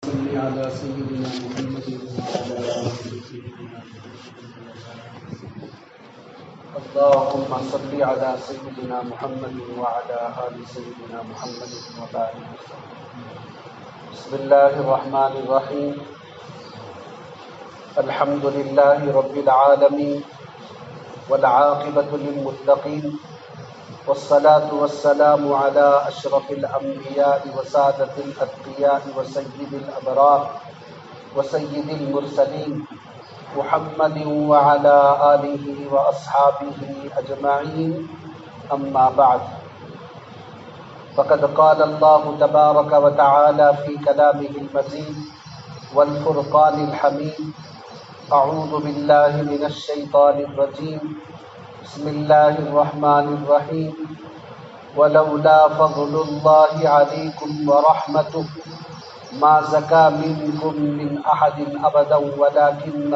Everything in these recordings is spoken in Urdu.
صل على سيدنا محمد وعلى آل سيدنا اللهم صل على سيدنا محمد وعلى آل سيدنا محمد وبارك وسلم. بسم الله الرحمن الرحيم. الحمد لله رب العالمين والعاقبة للمتقين والصلاة والسلام على أشرف الأنبياء وسادة الأتقياء وسيد الأبرار وسيد المرسلين محمد وعلى آله وأصحابه أجمعين. أما بعد، فقد قال الله تبارك وتعالى في كلامه المجيد والفرقان الحميد: أعوذ بالله من الشيطان الرجيم، بسم الله الرحمن الرحيم. ولولا فضل الله عليكم ورحمته ما زكى منكم من أحد أبدا ولكن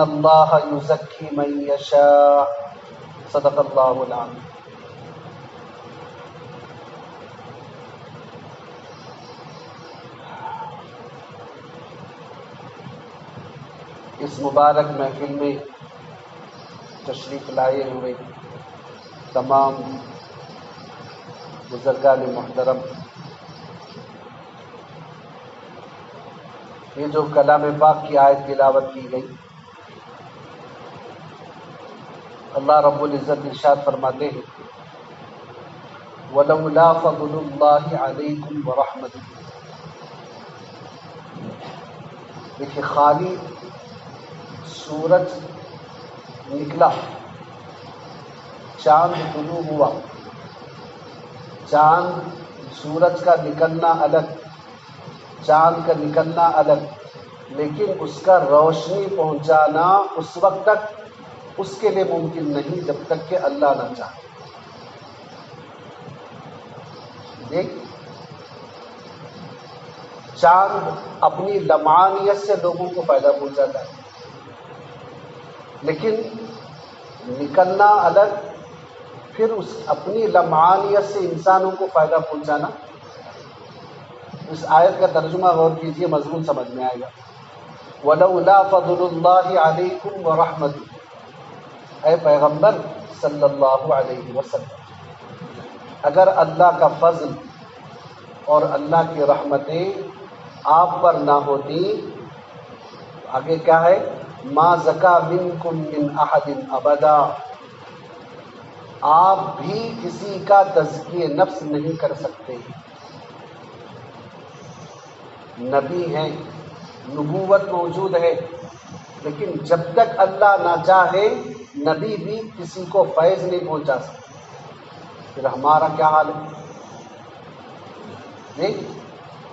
الله يزكي من يشاء. صدق الله العظيم. اس مبارک محفل میں تشریف لائے ہوئے تمام بزرگان محترم، یہ جو کلام پاک کی آیت تلاوت کی گئی، اللہ رب العزت ارشاد فرماتے ہیں: وَلَوْلَا فَضْلُ اللَّهِ عَلَيْكُمْ وَرَحْمَتُهُ. دیکھیے، خالی سورج نکلا، چاند طلوع ہوا، چاند سورج کا نکلنا الگ، چاند کا نکلنا الگ، لیکن اس کا روشنی پہنچانا اس وقت تک اس کے لیے ممکن نہیں جب تک کہ اللہ نہ چاہے. دیکھ، چاند اپنی لمعانیت سے لوگوں کو فائدہ پہنچاتا ہے، لیکن نکلنا الگ، پھر اس اپنی لمعانیت سے انسانوں کو فائدہ پہنچانا. اس آیت کا ترجمہ غور کیجیے، مضمون سمجھ میں آئے گا. وَلَوْلَا فَضْلُ اللَّهِ عَلَيْكُمْ وَرَحْمَتُهُ. اے پیغمبر صلی اللہ علیہ وسلم، اگر اللہ کا فضل اور اللہ کی رحمتیں آپ پر نہ ہوتی، آگے کیا ہے؟ ما زکا منکم من احد ابدا. آپ بھی کسی کا تزکیہ نفس نہیں کر سکتے. نبی ہیں، نبوت موجود ہے، لیکن جب تک اللہ نہ چاہے نبی بھی کسی کو فیض نہیں پہنچا سکتا. پھر ہمارا کیا حال ہے؟ نہیں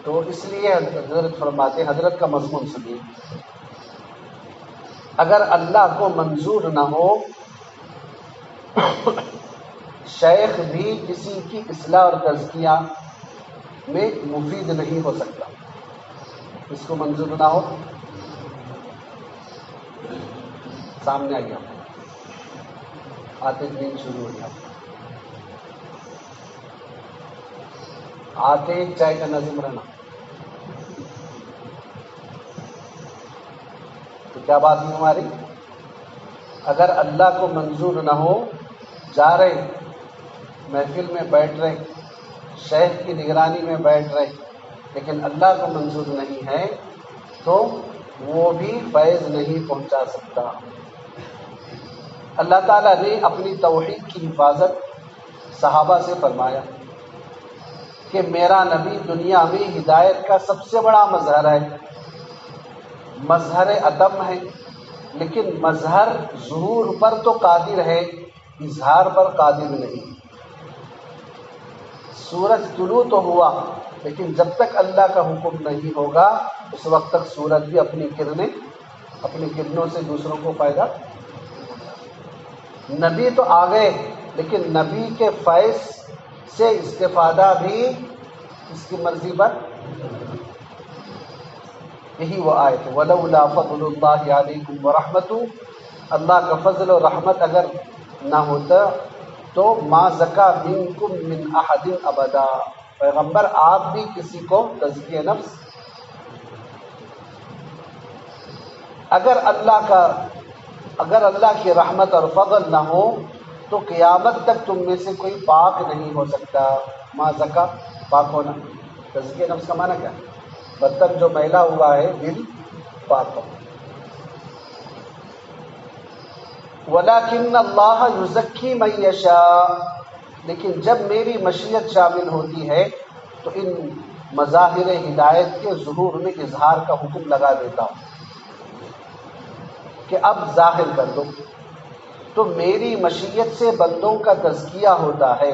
تو اس لیے حضرت فرماتے، حضرت کا مضمون سنیے: اگر اللہ کو منظور نہ ہو، شیخ بھی کسی کی اصلاح اور تزکیہ میں مفید نہیں ہو سکتا. اس کو منظور نہ ہو، سامنے آئیے، آتے دن شروع ہو گیا، آتے ایک چائے کا نظم رہنا. تو کیا بات ہے ہماری؟ اگر اللہ کو منظور نہ ہو، جا رہے محفل میں بیٹھ رہے، شیخ کی نگرانی میں بیٹھ رہے، لیکن اللہ کو منظور نہیں ہے تو وہ بھی فیض نہیں پہنچا سکتا. اللہ تعالیٰ نے اپنی توحید کی حفاظت صحابہ سے فرمایا کہ میرا نبی دنیا میں ہدایت کا سب سے بڑا مظہر ہے، مظہر اتم ہے، لیکن مظہر ظہور پر تو قادر ہے، اظہار پر قادر نہیں. سورج طلوع تو ہوا، لیکن جب تک اللہ کا حکم نہیں ہوگا اس وقت تک سورج بھی اپنی کرنوں سے دوسروں کو فائدہ. نبی تو آ گئے، لیکن نبی کے فیض سے استفادہ بھی اس کی مرضی پر. یہی وہ آیت: وَلَوْلَا فَضْلُ اللَّهِ عَلَيْكُمْ وَرَحْمَتُهُ. اللہ کا فضل و رحمت اگر نہ ہوتا تو ما زکا منکم من احد ابدا، پیغمبر آپ بھی کسی کو تزکیہ نفس، اگر اللہ کی رحمت اور فضل نہ ہو تو قیامت تک تم میں سے کوئی پاک نہیں ہو سکتا۔ ما زکا، پاک ہونا۔ تزکیہ نفس کا معنی کیا ہے؟ برتن جو میلا ہوا ہے دل پاک ہو۔ وَلَكِنَّ اللَّهَ يُزَكِّي مَن يَشَاءُ، لیکن جب میری مشیت شامل ہوتی ہے تو ان مظاہر ہدایت کے ظہور میں اظہار کا حکم لگا دیتا ہوں کہ اب ظاہر کر دو۔ تو میری مشیت سے بندوں کا تزکیہ ہوتا ہے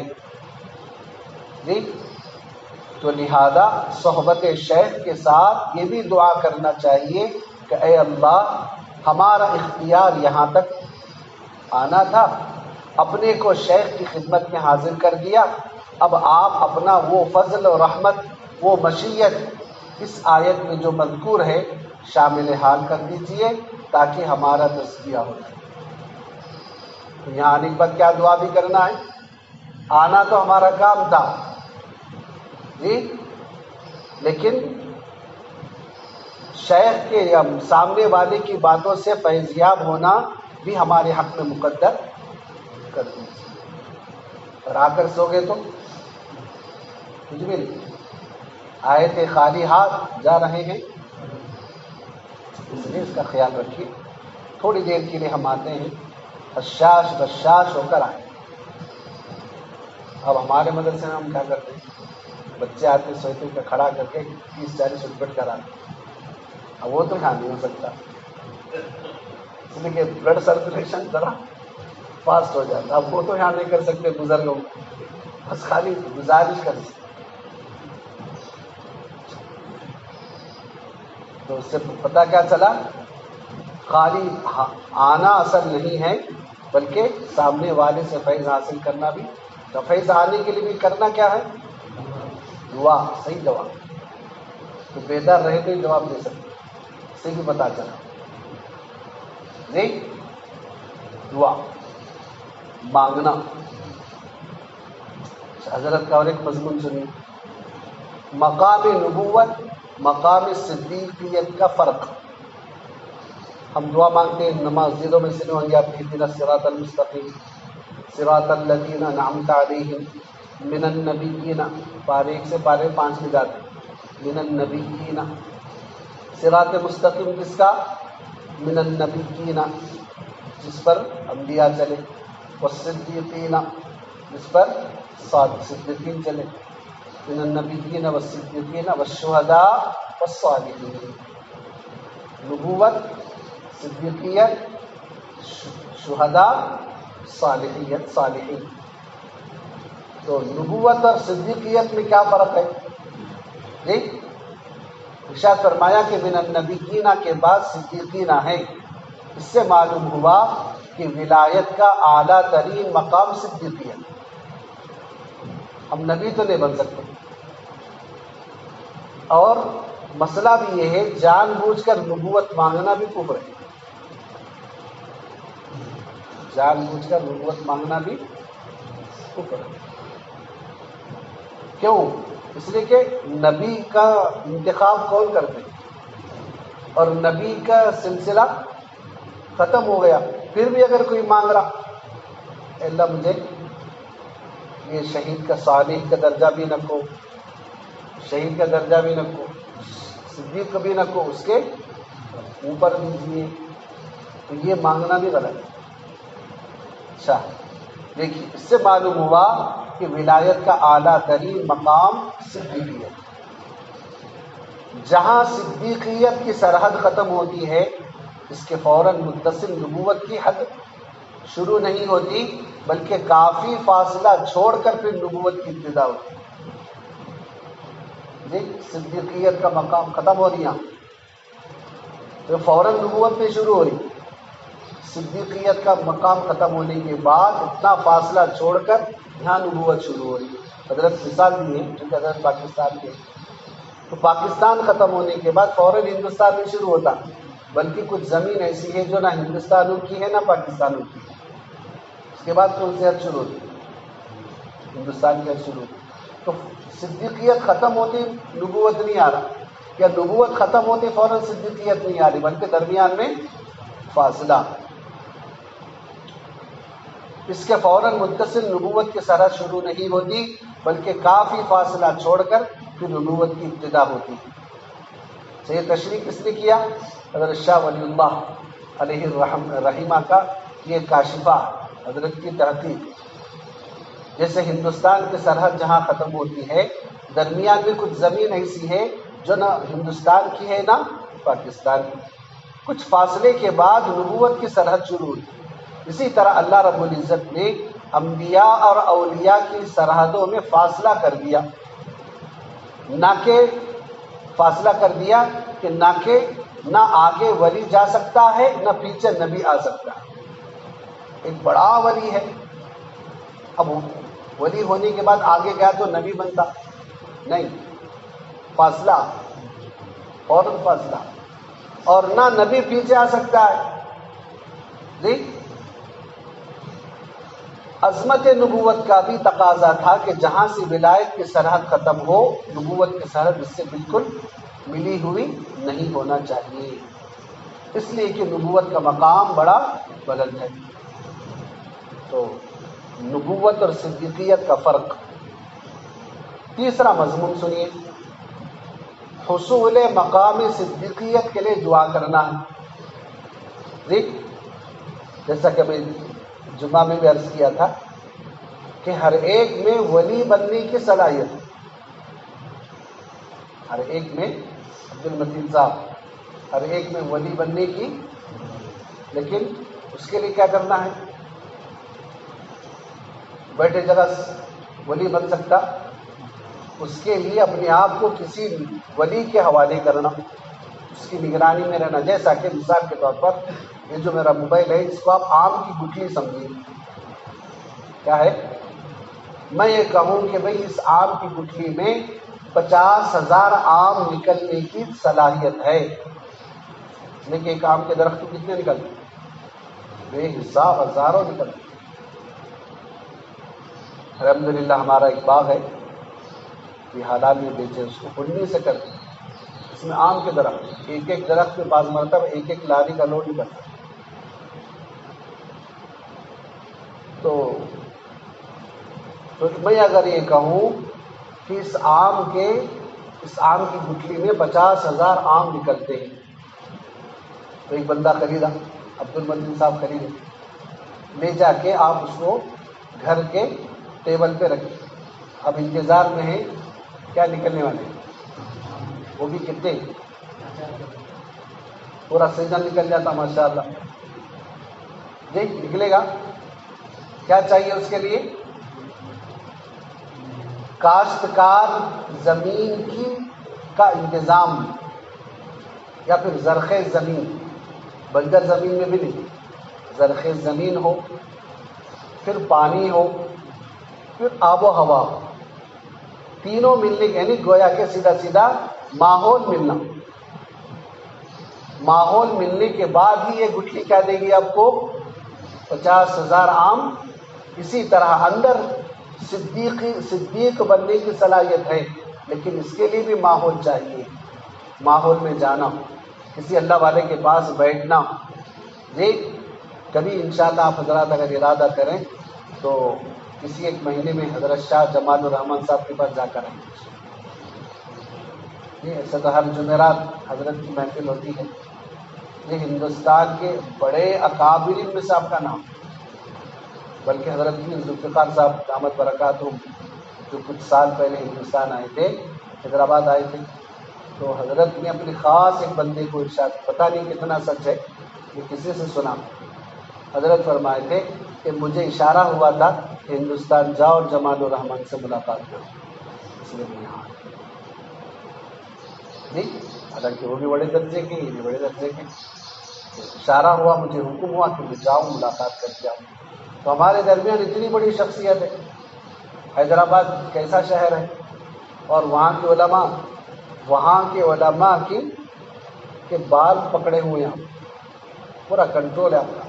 جی، تو لہذا صحبت شیخ کے ساتھ یہ بھی دعا کرنا چاہیے کہ اے اللہ، ہمارا اختیار یہاں تک آنا تھا، اپنے کو شیخ کی خدمت میں حاضر کر دیا، اب آپ اپنا وہ فضل و رحمت، وہ مشیت اس آیت میں جو مذکور ہے شامل حال کر دیجئے تاکہ ہمارا تزکیہ ہو جائے۔ تو یہاں آنے کے بعد کیا دعا بھی کرنا ہے؟ آنا تو ہمارا کام تھا جی، لیکن شیخ کے یا سامنے والے کی باتوں سے فیضیاب ہونا بھی ہمارے حق میں مقدر کر دیجیے۔ اور آ کر سو گئے تو کچھ بھی نہیں، آئے تھے خالی ہاتھ، جا رہے ہیں، اس لیے اس کا خیال رکھیے۔ تھوڑی دیر کے لیے ہم آتے ہیں، حشاش بشاش ہو کر آئے۔ اب ہمارے مدرسے میں ہم کیا کرتے ہیں، بچے آتے سوتے پہ کھڑا کر کے 30-40 رپٹ کراتے، اب وہ تو یہاں نہیں ہو سکتا، اس لیے کہ بلڈ سرکولیشن ذرا فاسٹ ہو جاتا، اب وہ تو یہاں نہیں کر سکتے بزرگوں، بس خالی گزارش کر سکتے۔ تو اس سے پتہ کیا چلا، خالی آنا اصل نہیں ہے بلکہ سامنے والے سے فیض حاصل کرنا بھی، تو فیض آنے کے لیے بھی کرنا کیا ہے؟ دعا، صحیح جواب۔ تو بیدار رہے تو ہی جواب دے سکتے، اس سے بھی پتہ چلا نہیں، دعا مانگنا۔ حضرت کا اور ایک مضمون سنیے، مقام نبوت مقام صدیقیت کا فرق۔ ہم دعا مانگتے ہیں مسجدوں میں سنے ہوں گے آپ، اهدنا الصراط المستقیم صراط الذین انعمت علیہم من النبیین، پارے 1 سے پارے 5 میں جاتے ہیں، من النبیین، صراط مستقیم کس کا؟ من النبیین، جس پر انبیاء چلے، والصدیقین، جس پر صدیقین چلے، من النبیین والصدیقین والشہداء والصالحین۔ نبوت، صدیقیت، شہداء، صالحیت، صالحین۔ تو نبوت اور صدیقیت میں کیا فرق ہے جی؟ ارشاد فرمایا کہ من النبیین کے بعد صدیقین ہے، اس سے معلوم ہوا کہ ولایت کا اعلیٰ ترین مقام صدیقیت۔ ہم نبی تو نہیں بن سکتے، اور مسئلہ بھی یہ ہے جان بوجھ کر نبوت مانگنا بھی کفر ہے، جان بوجھ کر نبوت مانگنا بھی کفر ہے۔ کیوں؟ اس لیے کہ نبی کا انتخاب کون کرتے ہیں، اور نبی کا سلسلہ ختم ہو گیا، پھر بھی اگر کوئی مانگ رہا، اے اللہ مجھے یہ شہید کا، صالح کا درجہ بھی نہ کو، شہید کا درجہ بھی نہ کو، صدیق بھی نہ کو، اس کے اوپر دیجیے، تو یہ مانگنا بھی غلط ہے۔ اچھا دیکھیے، اس سے معلوم ہوا کہ ولایت کا اعلیٰ ترین مقام صدیقیت، جہاں صدیقیت کی سرحد ختم ہوتی ہے اس کے فوراً متصل نبوت کی حد شروع نہیں ہوتی، بلکہ کافی فاصلہ چھوڑ کر پھر نبوت کی ابتدا ہوتی ہے جی۔ صدیقیت کا مقام ختم ہو رہی ہے تو فوراً نبوت میں شروع ہو رہی، صدیقیت کا مقام ختم ہونے کے بعد اتنا فاصلہ چھوڑ کر یہاں نبوت شروع ہو رہی ہے۔ حضرت مثال دی ہے کیونکہ حضرت پاکستان کے، تو پاکستان ختم ہونے کے بعد فوراً ہندوستان میں شروع ہوتا، بلکہ کچھ زمین ایسی ہے جو نہ ہندوستانوں کی ہے نہ پاکستانوں کی ہے، اس کے بعد کون سی حد شروع ہوتی؟ ہندوستان کی حد شروع ہوتی۔ تو تو صدیقیت ختم ہوتی نبوت نہیں آ رہا، یا نبوت ختم ہوتی فوراً صدیقیت نہیں آ رہی، بلکہ درمیان میں فاصلہ. اس کے فوراً متصل نبوت کی سرحد شروع نہیں ہوتی، بلکہ کافی فاصلہ چھوڑ کر پھر نبوت کی ابتدا ہوتی. یہ تشریح کس نے کیا؟ حضرت شاہ ولی اللہ علیہ رحمہ کا یہ کاشفہ، حضرت کی تحقیق. جیسے ہندوستان کی سرحد جہاں ختم ہوتی ہے، درمیان میں کچھ زمین ایسی ہے جو نہ ہندوستان کی ہے نہ پاکستان کی، کچھ فاصلے کے بعد نبوت کی سرحد شروع ہوئی. اسی طرح اللہ رب العزت نے انبیاء اور اولیاء کی سرحدوں میں فاصلہ کر دیا، نہ کہ فاصلہ کر دیا کہ نہ آگے ولی جا سکتا ہے نہ پیچھے نبی آ سکتا ہے. ایک بڑا ولی ہے، اب ولی ہونے کے بعد آگے گیا تو نبی بنتا نہیں، فاصلہ فوراً فاصلہ، اور نہ نبی پیچھے آ سکتا ہے. جی عظمت نبوت کا بھی تقاضا تھا کہ جہاں سے ولایت کی سرحد ختم ہو، نبوت کی سرحد اس سے بالکل ملی ہوئی نہیں ہونا چاہیے، اس لیے کہ نبوت کا مقام بڑا بلند ہے. تو نبوت اور صدیقیت کا فرق. تیسرا مضمون سنیے، حصول مقام صدیقیت کے لیے دعا کرنا ہے. ٹھیک، جیسا کہ میں جمعہ میں بھی عرض کیا تھا کہ ہر ایک میں ولی بننے کی صلاحیت، ہر ایک میں عبد المتین صاحب، ہر ایک میں ولی بننے کی، لیکن اس کے لیے کیا کرنا ہے؟ بیٹھے جگہ ولی بن سکتا، اس کے لیے اپنے آپ کو کسی ولی کے حوالے کرنا، اس کی نگرانی میں رہنا. جیسا کہ مثال کے طور پر یہ جو میرا موبائل ہے، اس کو آپ آم کی گٹھلی سمجھیے. کیا ہے؟ میں یہ کہوں کہ بھئی اس آم کی گٹھلی میں 50,000 آم نکلنے کی صلاحیت ہے، لیکن ایک آم کے درخت کو کتنے نکلتے؟ بے حساب ہزاروں نکلتے. الحمدللہ ہمارا ایک باغ ہے، یہ حالات میں بیچے، اس کو کنڈی سے کرتے، اس میں آم کے درخت، ایک ایک درخت میں بعض مرتبہ ایک ایک لاری کا لوڈ نکلتا. تو میں اگر یہ کہوں کہ اس آم کی گٹھلی میں 50,000 آم نکلتے ہیں، تو ایک بندہ خریدا، عبد المتین صاحب خریدے، لے جا کے آپ اس کو گھر کے ٹیبل پہ رکھیں. اب انتظار میں ہے کیا نکلنے والے، وہ بھی کتنے، پورا سیزن نکل جاتا ماشاءاللہ. جی نکلے گا. کیا چاہیے اس کے لیے؟ کاشتکار زمین کا انتظام، یا پھر زرخیز زمین، بنجر زمین میں بھی نہیں، زرخیز زمین ہو، پھر پانی ہو، پھر آب و ہوا، تینوں ملنے کے، یعنی گویا کہ سیدھا ماحول ملنا. ماحول ملنے کے بعد ہی یہ گٹھلی کیا دے گی آپ کو؟ 50,000 آم. اسی طرح اندر صدیق بننے کی صلاحیت ہے، لیکن اس کے لیے بھی ماحول چاہیے. ماحول میں جانا، کسی اللہ والے کے پاس بیٹھنا. جی کبھی انشاءاللہ آپ حضرات اگر ارادہ کریں تو کسی ایک مہینے میں حضرت شاہ جمال الرحمن صاحب کے پاس جا کر آئیں. جی ایسا تو ہر جمعرات حضرت کی محفل ہوتی ہے. یہ ہندوستان کے بڑے اکابرین میں سے آپ کا نام، بلکہ حضرت ذوالفقار صاحب دامت برکاتہم جو کچھ سال پہلے ہندوستان آئے تھے، حیدرآباد آئے تھے، تو حضرت نے اپنی خاص ایک بندے کو ارشاد، پتہ نہیں کتنا سچ ہے، یہ کسی سے سنا، حضرت فرمائے تھے کہ مجھے اشارہ ہوا تھا کہ ہندوستان جاؤ اور جمال الرحمن سے ملاقات کرو، اس لیے میں یہاں جی. حالانکہ وہ بھی بڑے درجے کے، یہ بھی بڑے درجے کے، اشارہ ہوا، مجھے حکم ہوا کہ میں جاؤں ملاقات کر کے آؤں. تو ہمارے درمیان اتنی بڑی شخصیت ہے. حیدرآباد کیسا شہر ہے، اور وہاں کے علماء کے بال پکڑے ہوئے ہیں، پورا کنٹرول ہے آپ کا.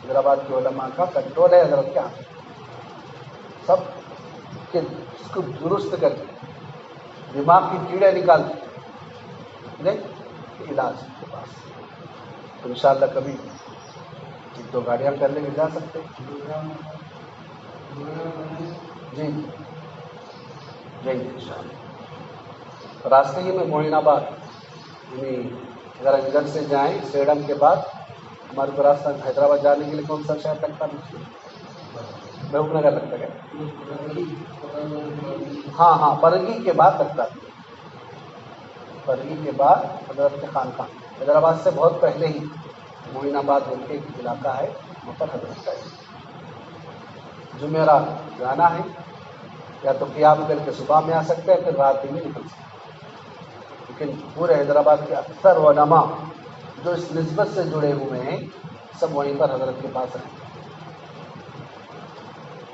حیدرآباد کے علماء کا کنٹرول ہے حضرت کے ہاتھ، سب کے کو درست کرتے، دماغ کی کیڑے نکالتے، علاج کے پاس. تو انشاءاللہ کبھی ایک دو گاڑیاں کر لیں گے، جا سکتے. جی جی انشاءاللہ. راستے ہی میں معین آباد، یعنی اگر انجل سے جائیں سیڈم کے بعد ہمارے کو راستہ حیدرآباد جانے کے لیے کون سا شہر لگتا ہے؟ محبوب نگر لگتا ہے. ہاں برگی کے بعد لگتا ہے. برگی کے بعد حضرت کے خانقاہ، حیدرآباد سے بہت پہلے ہی معین آباد بول کے ایک علاقہ ہے، وہاں پر حضرت کا ہے. جمعرات جانا ہے، یا تو قیام کر کے صبح میں آ سکتے ہیں، پھر رات میں نکل سکتے ہیں. لیکن پورے حیدرآباد کے اکثر علماء جو اس نسبت سے جڑے ہوئے ہیں سب وہیں پر حضرت کے پاس رہتے ہیں.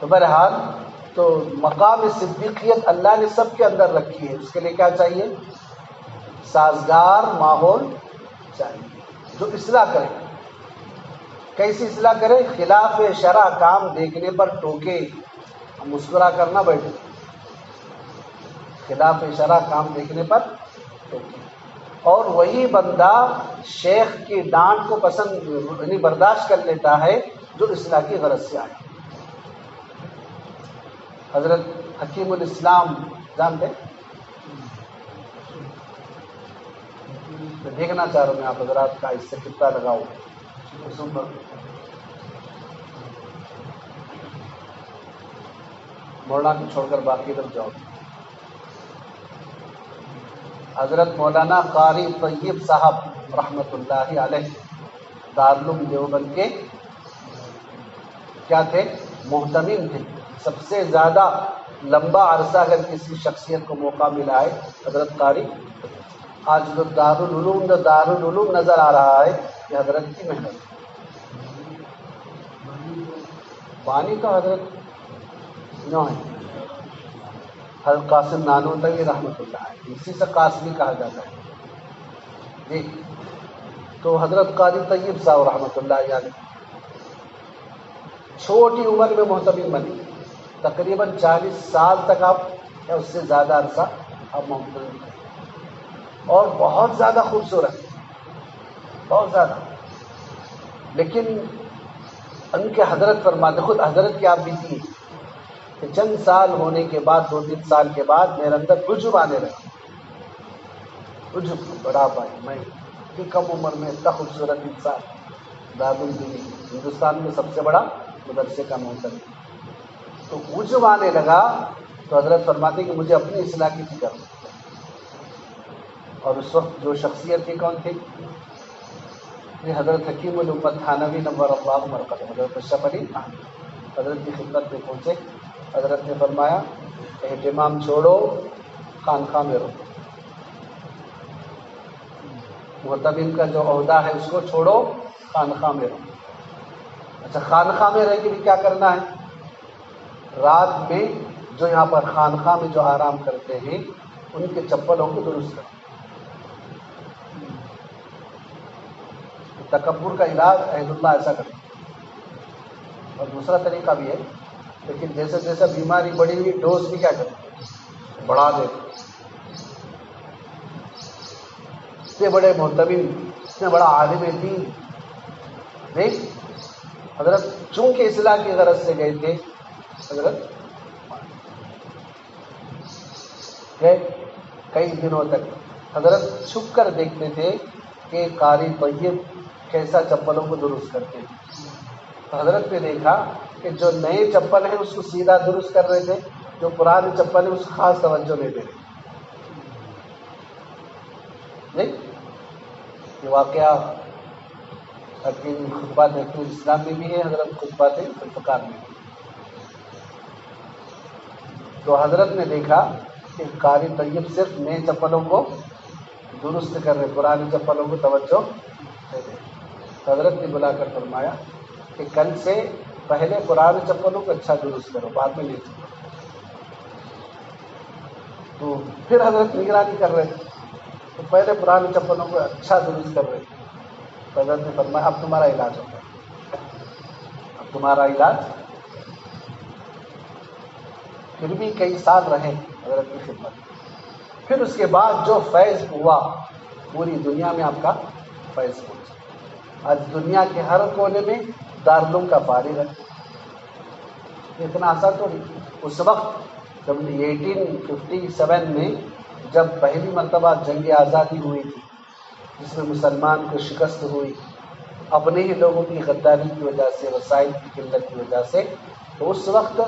تو بہرحال تو مقام صدیقیت اللہ نے سب کے اندر رکھی ہے. اس کے لیے کیا چاہیے؟ سازگار ماحول چاہیے جو اصلاح کرے. کیسی اصلاح کرے؟ خلاف شرع کام دیکھنے پر ٹوکے، مسکرا کرنا بیٹھے. خلاف شرع کام دیکھنے پر ٹوکے. اور وہی بندہ شیخ کی ڈانٹ کو پسند یعنی برداشت کر لیتا ہے جو اصلاح کی غرض سے آئے. حضرت حکیم الاسلام جانتے؟ میں دیکھنا چاہ رہا ہوں میں آپ حضرات کا اس سے کتنا لگاؤ. مولانا کو چھوڑ کر باقی طرف جاؤ. حضرت مولانا قاری طیب صاحب رحمۃ اللہ علیہ دارالعلوم دیوبند کے کیا تھے؟ محتمم تھے. سب سے زیادہ لمبا عرصہ اگر کسی شخصیت کو موقع ملا ہے حضرت قاری. آج جو دارالعلوم نظر آ رہا ہے یہ حضرت کی محنت. بانی تو حضرت نو ہے، حضرت قاسم نانوتوی رحمۃ اللہ علیہ، اسی سے قاسمی کہا جاتا ہے. جی تو حضرت قاری طیب صاحب رحمۃ اللہ علیہ چھوٹی عمر میں محتمم بنے. تقریباً 40 سال تک آپ یا اس سے زیادہ عرصہ آپ محتمم بنے، اور بہت زیادہ خوبصورت، بہت زیادہ. لیکن ان کے حضرت فرماتے، خود حضرت کی آپ بیتی ہے کہ چند سال ہونے کے بعد 2-3 سال کے بعد میرے اندر عجب آنے لگا. عجب، بڑا بھائی میں اتنی کم عمر میں اتنا خوبصورت انسان، دارالعلوم ہندوستان میں سب سے بڑا مدرسے کا محتمم. تو عجب آنے لگا تو حضرت فرماتے کہ مجھے اپنی اصلاح کی فکر. اور اس وقت جو شخصیت تھی کون تھی؟ یہ حضرت حکیم الامت تھانوی نور اللہ مرقدہ، حضرت اشرف علی تھانوی حضرت کی خدمت میں پہنچے. حضرت نے فرمایا اہتمام چھوڑو، خانقاہ میں رہو. محتمم کا جو عہدہ ہے اس کو چھوڑو، خانقاہ میں رہو. اچھا خانقاہ میں رہ کے بھی کیا کرنا ہے؟ رات میں جو یہاں پر خانقاہ میں جو آرام کرتے ہیں ان کے چپلوں کو درست کرو. تکبر کا علاج عہد اللہ ایسا کرتے. اور دوسرا طریقہ بھی ہے، لیکن جیسے جیسے بیماری بڑی ہوئی ڈوز بھی کیا کرتے بڑھا دیتے. اتنے بڑے محتمم، اتنے بڑا عالم دین، دیکھ حضرت چونکہ اصلاح کی غرض سے گئے تھے، حضرت گئے کئی دنوں تک حضرت چھپ کر دیکھتے تھے کہ قاری طیب کیسا چپلوں کو درست کرتے ہیں. تو حضرت نے دیکھا کہ جو نئے چپل ہیں اس کو سیدھا درست کر رہے تھے، جو پرانے چپل ہیں اس کو خاص توجہ نہیں دے رہے. نہیں یہ واقعہ حکیم خطبات حکیم اسلام میں بھی ہے، حضرت خطبات الفقار میں بھی. تو حضرت نے دیکھا کہ قاری طیب صرف نئے چپلوں کو درست کر رہے، پرانے چپلوں کو توجہ دے رہے. تو حضرت نے بلا کر فرمایا کہ کل سے پہلے پرانے چپلوں کو اچھا درست کرو، بعد میں نہیں چپل. تو پھر حضرت نگرانی کر رہے تھے، تو پہلے پرانے چپلوں کو اچھا درست کر رہے تھے. تو حضرت نے فرمایا اب تمہارا علاج ہوگا، اب تمہارا علاج. پھر بھی کئی سال رہے حضرت کی خدمت. پھر اس کے بعد جو فیض ہوا پوری دنیا میں آپ کا فیض پہنچا. آج دنیا کے ہر کونے میں دارالعلوم کا فارغ ہے. اتنا آسان تو نہیں. اس وقت جب 1857 میں جب پہلی مرتبہ جنگ آزادی ہوئی تھی جس میں مسلمان کو شکست ہوئی اپنے ہی لوگوں کی غداری کی وجہ سے، وسائل کی قلت کی وجہ سے، تو اس وقت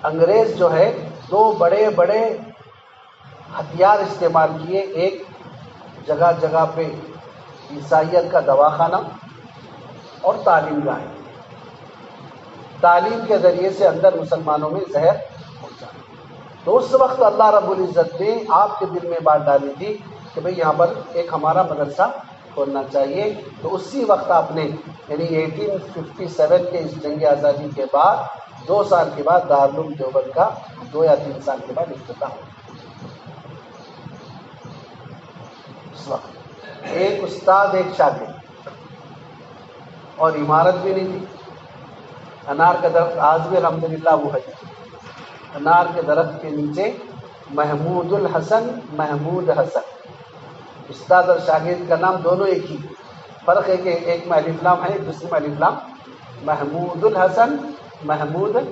انگریز جو ہے دو بڑے بڑے ہتھیار استعمال کیے. ایک جگہ جگہ پہ عیسائیت کا دواخانہ اور تعلیم گاہیں. تعلیم کے ذریعے سے اندر مسلمانوں میں زہر پہنچا. تو اس وقت اللہ رب العزت نے آپ کے دل میں بات ڈالی تھی کہ بھئی یہاں پر ایک ہمارا مدرسہ کھولنا چاہیے. تو اسی وقت آپ نے یعنی 1857 کے اس جنگ آزادی کے بعد 2 سال کے بعد دارالعلوم دیوبند کا 2 یا 3 سال کے بعد افتتاح ہوا. اس وقت ایک استاد ایک شاگرد اور عمارت بھی نہیں تھی. انار کا درخت آج بھی الحمدللہ وہ ہے. انار کے درخت کے نیچے محمود الحسن محمود حسن، استاد اور شاگرد کا نام دونوں ایک ہی. فرق ہے کہ ایک میں الف لام ہے دوسرے میں الف لام. محمود الحسن محمود حسن.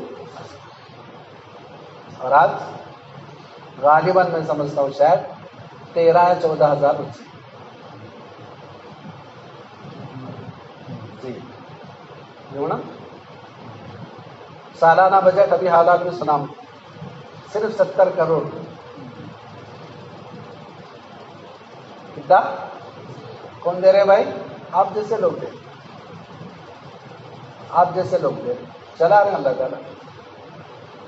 اور آج غالباً میں سمجھتا ہوں شاید 13 یا 14 ہزار بچے. جی نا. سالانہ بجٹ ابھی حالات میں سنا صرف 70 کروڑ. کتنا کون دے رہے بھائی؟ آپ جیسے لوگ دے رہے. آپ جیسے لوگ دے رہے. چلا رہے اللہ تعالیٰ.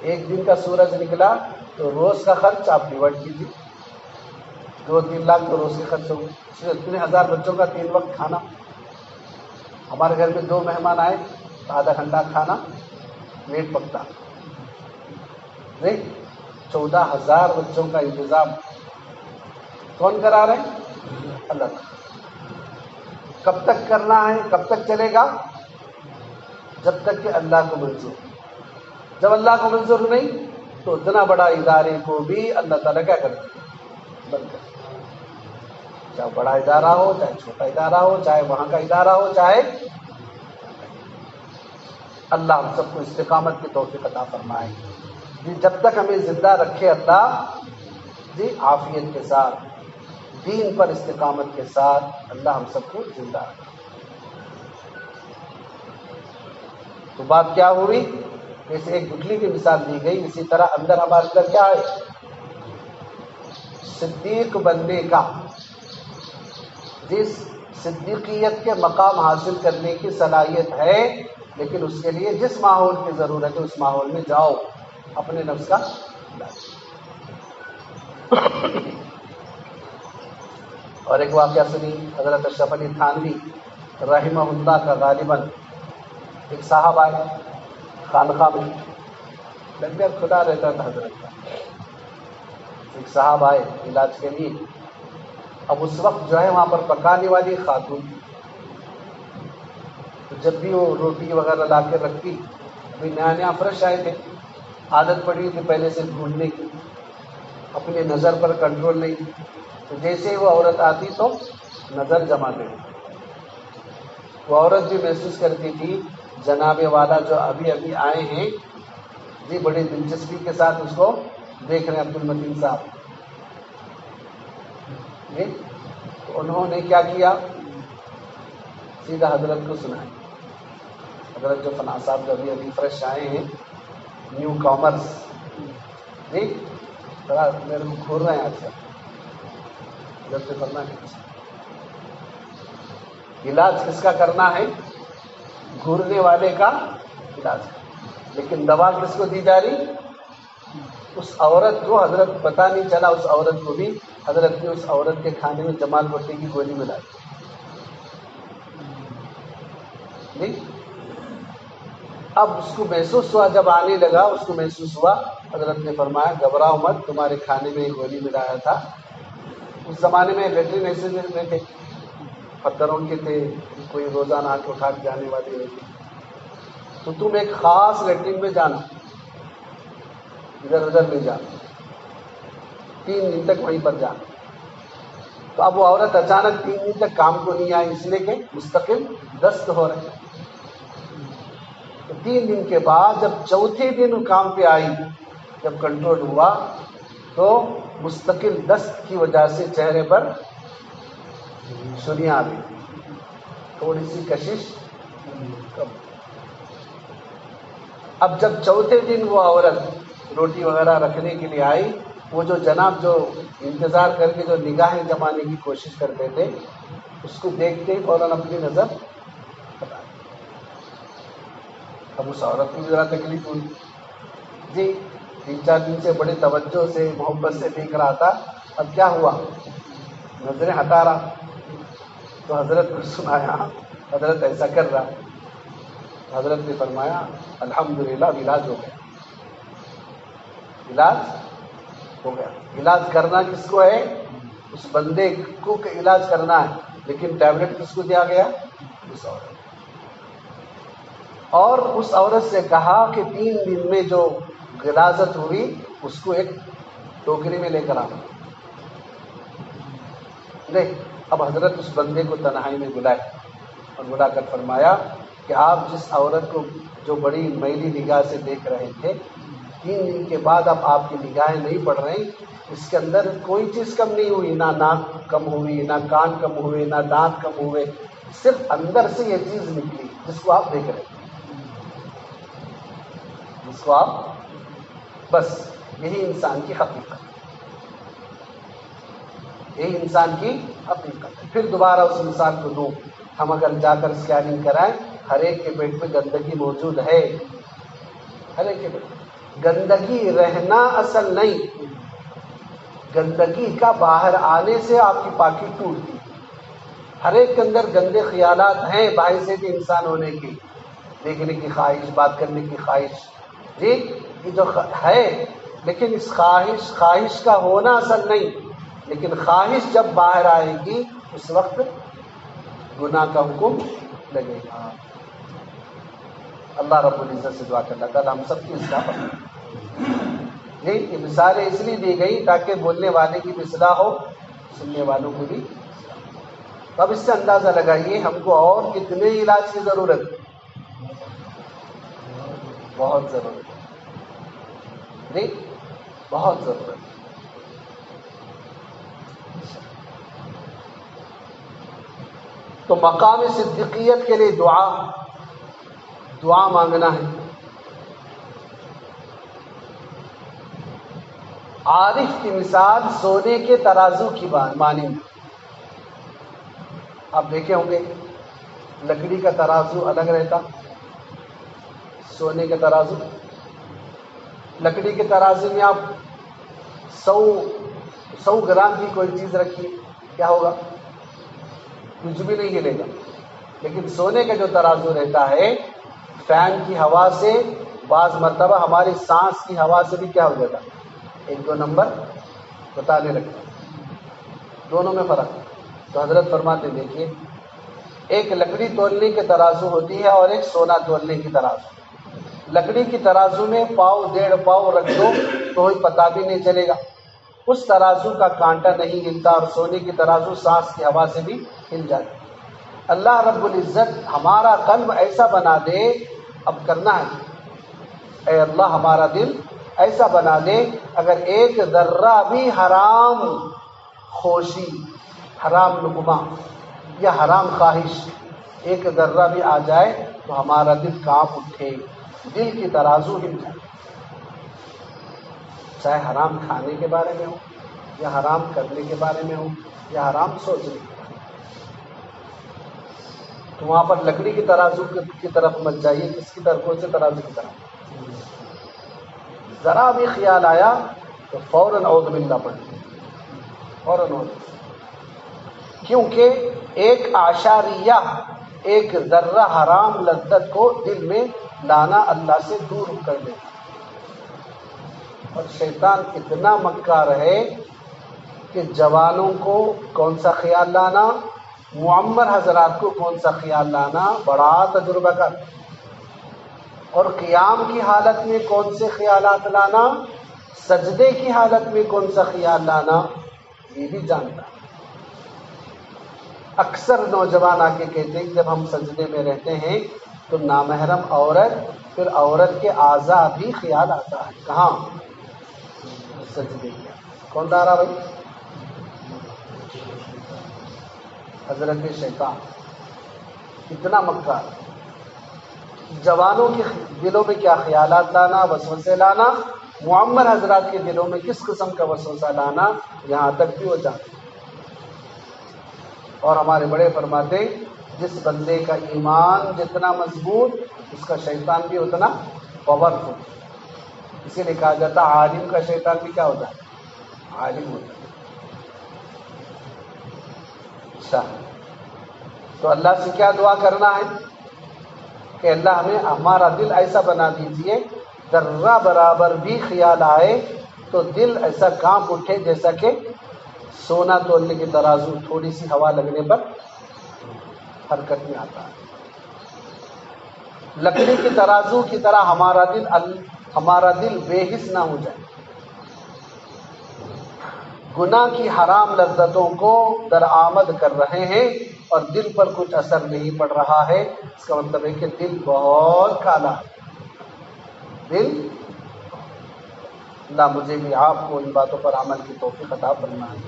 ایک دن کا سورج نکلا تو روز کا خرچ آپ ڈیوائڈ کیجیے. 2-3 لاکھ تو روز کے خرچ ہو گئے. صرف اتنے ہزار بچوں کا 3 وقت کھانا. ہمارے گھر میں 2 مہمان آئے تو آدھا گھنٹہ کھانا ویٹ پکتا. نہیں 14,000 بچوں کا انتظام کون کرا رہے ہیں؟ اللہ. کب تک کرنا ہے؟ کب تک چلے گا؟ جب تک کہ اللہ کو منظور. جب اللہ کو منظور نہیں تو اتنا بڑا ادارے کو بھی اللہ تعالیٰ کیا کرتے ہیں؟ بند کر. چاہے بڑا ادارہ ہو چاہے چھوٹا ادارہ ہو، چاہے وہاں کا ادارہ ہو چاہے. اللہ ہم سب کو استقامت کی توفیق عطا فرمائے. جی جب تک ہمیں زندہ رکھے اللہ جی عافیت کے ساتھ دین پر استقامت کے ساتھ اللہ ہم سب کو زندہ رکھے. تو بات کیا ہوئی؟ جیسے ایک گٹھلی کی مثال دی گئی، اسی طرح اندر ہمارے اندر کیا ہے؟ صدیق بننے کا، جس صدیقیت کے مقام حاصل کرنے کی صلاحیت ہے. لیکن اس کے لیے جس ماحول کی ضرورت ہے اس ماحول میں جاؤ، اپنے نفس کا علاج. اور ایک واقعہ سنی حضرت اشرف علی تھانوی رحمہ اللہ کا. غالباً ایک صاحب آئے خانقاہ میں، لنگر کھلا رہتا تھا حضرت کا. ایک صاحب آئے علاج کے لیے. اب اس وقت جو ہے وہاں پر پکانے والی خاتون تھی. تو جب بھی وہ روٹی وغیرہ لا کے رکھتی، ابھی نیا نیا فریش آئے تھے، عادت پڑی تھی پہلے سے ڈھونڈنے کی، اپنے نظر پر کنٹرول نہیں. تو جیسے ہی وہ عورت آتی تو نظر جما دے. وہ عورت بھی محسوس کرتی تھی جناب والا جو ابھی ابھی آئے ہیں جی بڑی دلچسپی کے ساتھ اس کو دیکھ رہے ہیں عبد المتین صاحب. تو انہوں نے کیا کیا؟ سیدھا حضرت کو سنایا. حضرت جو فلاں صاحب جو ابھی ابھی فریش آئے ہیں، نیو کامرس جی ذرا میرے کو کھول رہے ہیں آج کل. حضرت سے کرنا ہے علاج کس کا کرنا ہے؟ گھورنے والے کا علاج. لیکن دوا کس کو دی جا رہی؟ اس عورت کو. حضرت پتہ نہیں چلا اس عورت کو بھی حضرت نے اس عورت کے کھانے میں جمال پٹی کی گولی ملائی. نہیں اب اس کو محسوس ہوا، جب آنے لگا اس کو محسوس ہوا. حضرت نے فرمایا گھبراؤ مت، تمہارے کھانے میں گولی ملایا تھا. اس زمانے میں لیٹرین ایسے میں تھے، پتھروں کے تھے، کوئی روزانہ آ کے اٹھا کے جانے والے ہوتے. تو تم ایک خاص لیٹرین میں جانا، ادھر ادھر نہیں جانا، 3 دن تک وہیں پر جانا۔ تو اب وہ عورت اچانک 3 دن تک کام کو نہیں آئی، اس لیے کہ مستقل دست ہو رہے۔ تو 3 دن کے بعد جب چوتھے دن وہ کام پہ آئی، جب کنٹرول ہوا تو مستقل دست کی وجہ سے چہرے پر سرخیاں آ گئی، تھوڑی سی کشش کم۔ اب جب چوتھے دن وہ عورت روٹی وغیرہ رکھنے کے لیے آئی، وہ جو جناب جو انتظار کر کے جو نگاہیں جمانے کی کوشش کرتے تھے، اس کو دیکھتے ہی فوراً اپنی نظر ہٹا دی۔ اب اس عورت کو ذرا تکلیف ہوئی، جی 3-4 دن سے بڑے توجہ سے محبت سے دیکھ رہا تھا، اب کیا ہوا، نظریں ہٹا رہا۔ تو حضرت کو سنایا، حضرت ایسا کر رہا۔ حضرت نے فرمایا الحمدللہ علاج ہو گیا، علاج ہو گیا۔ علاج کرنا کس کو ہے؟ اس بندے کو علاج کرنا ہے، لیکن ٹیبلٹ کس کو دیا گیا؟ اس عورت۔ اور اس عورت سے کہا کہ 3 دن میں جو غلاظت ہوئی اس کو ایک ٹوکری میں لے کر آنا۔ نہیں، اب حضرت اس بندے کو تنہائی میں بلائے اور بلا کر فرمایا کہ آپ جس عورت کو جو بڑی میلی نگاہ سے دیکھ رہے تھے، 3 دن کے بعد اب آپ کی نگاہیں نہیں پڑ رہی، اس کے اندر کوئی چیز کم نہیں ہوئی، نہ ناک کم ہوئی، نہ کان کم ہوئے، نہ دانت کم ہوئے، صرف اندر سے یہ چیز نکلی جس کو آپ دیکھ رہے تھے، جس کو آپ، بس یہی انسان کی حقیقت، یہی انسان کی حقیقت ہے۔ پھر دوبارہ اس انسان کو دوں، ہم اگر جا کر اسکیننگ کرائیں، ہر ایک کے پیٹ میں گندگی موجود ہے، ہر ایک کے پیٹ میں گندگی رہنا اصل نہیں، گندگی کا باہر آنے سے آپ کی پاکی ٹوٹتی۔ ہر ایک کے اندر گندے خیالات ہیں، باعث انسان ہونے کی، دیکھنے کی خواہش، بات کرنے کی خواہش، جی یہ جو ہے، لیکن اس خواہش کا ہونا اصل نہیں، لیکن خواہش جب باہر آئے گی اس وقت گناہ کا حکم لگے گا۔ اللہ رب العزت سے دعا کر اللہ تعالیٰ ہم سب کی اصلاح فرمائے۔ جی یہ مثالیں اس لیے دی گئی تاکہ بولنے والے کی بھی اصلاح ہو، سننے والوں کو بھی۔ اب اس سے اندازہ لگائیے ہم کو اور کتنے علاج کی ضرورت ہے، بہت ضرورت ہے، جی بہت ضرورت ہے۔ تو مقام صدیقیت کے لیے دعا مانگنا ہے۔ عارف کی مثال سونے کے ترازو کی مانند۔ آپ دیکھے ہوں گے لکڑی کا ترازو الگ رہتا، سونے کا ترازو، لکڑی کے ترازو میں آپ 100 گرام کی کوئی چیز رکھیے، کیا ہوگا؟ کچھ بھی نہیں ہلے گا۔ لیکن سونے کا جو ترازو رہتا ہے، فین کی ہوا سے، بعض مرتبہ ہماری سانس کی ہوا سے بھی کیا ہو جاتا، 1-2 نمبر بتانے لگتا، دونوں میں فرق۔ تو حضرت فرماتے دیکھیے، ایک لکڑی تولنے کے ترازو ہوتی ہے اور ایک سونا تولنے کی ترازو۔ لکڑی کی ترازو میں 1.5 پاؤ رکھ دو تو کوئی پتہ بھی نہیں چلے گا، اس ترازو کا کانٹا نہیں ہلتا، اور سونے کی ترازو سانس کی ہوا سے بھی ہل جاتی۔ اللہ رب العزت ہمارا قلب ایسا بنا دے، اب کرنا ہے، اے اللہ ہمارا دل ایسا بنا دے، اگر ایک ذرہ بھی حرام خوشی، حرام لقمہ یا حرام خواہش ایک ذرہ بھی آ جائے تو ہمارا دل کانپ اٹھے، دل کی ترازو ہل جائے، چاہے حرام کھانے کے بارے میں ہو، یا حرام کرنے کے بارے میں ہو، یا حرام سوچنے کے بارے میں۔ تو وہاں پر لکڑی کی ترازو کی طرف مت جائیے، کس کی طرف؟ کون سے ترازو کی طرف؟ ذرا بھی خیال آیا تو فوراً اعوذ باللہ پڑھیں، فوراً اعوذ باللہ، کیونکہ ایک اعشاریہ، ایک ذرہ حرام لذت کو دل میں لانا اللہ سے دور کر دیتا۔ اور شیطان اتنا مکار ہے کہ جوانوں کو کون سا خیال لانا، معمر حضرات کو کون سا خیال لانا بڑا تجربہ کر، اور قیام کی حالت میں کون سے خیالات لانا سجدے کی حالت میں کون سا خیال لانا یہ بھی جانتا ہے۔ اکثر نوجوان آ کے کہتے ہیں کہ جب ہم سجدے میں رہتے ہیں تو نامحرم عورت پھر عورت کے اعضاء بھی خیال آتا ہے۔ کہاں؟ سجدے میں۔ کون لا رہا بھائی؟ حضرت شیطان کتنا مکار۔ جوانوں کے دلوں میں کیا خیالات لانا، وسوسے لانا، معمر حضرات کے دلوں میں کس قسم کا وسوسہ لانا، یہاں تک بھی وہ جانتے ہیں۔ اور ہمارے بڑے فرماتے جس بندے کا ایمان جتنا مضبوط اس کا شیطان بھی اتنا پاورفل۔ اسی لیے کہا جاتا عالم کا شیطان بھی کیا ہوتا ہے؟ عالم ہوتا ہے۔ اچھا، تو اللہ سے کیا دعا کرنا ہے کہ اللہ ہمیں ہمارا دل ایسا بنا دیجئے ذرہ برابر بھی خیال آئے تو دل ایسا کانپ اٹھے جیسا کہ سونا تولنے کی ترازو تھوڑی سی ہوا لگنے پر حرکت میں آتا ہے۔ لکڑی کی ترازو کی طرح ہمارا دل بے حس نہ ہو جائے، گناہ کی حرام لذتوں کو درآمد کر رہے ہیں اور دل پر کچھ اثر نہیں پڑ رہا ہے، اس کا مطلب ہے کہ دل بہت کالا ہے۔ دل، اللہ مجھے بھی آپ کو ان باتوں پر عمل کی توفیق عطا فرمائے۔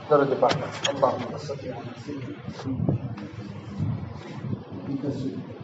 درود پاک اللہم صلی علی سیدنا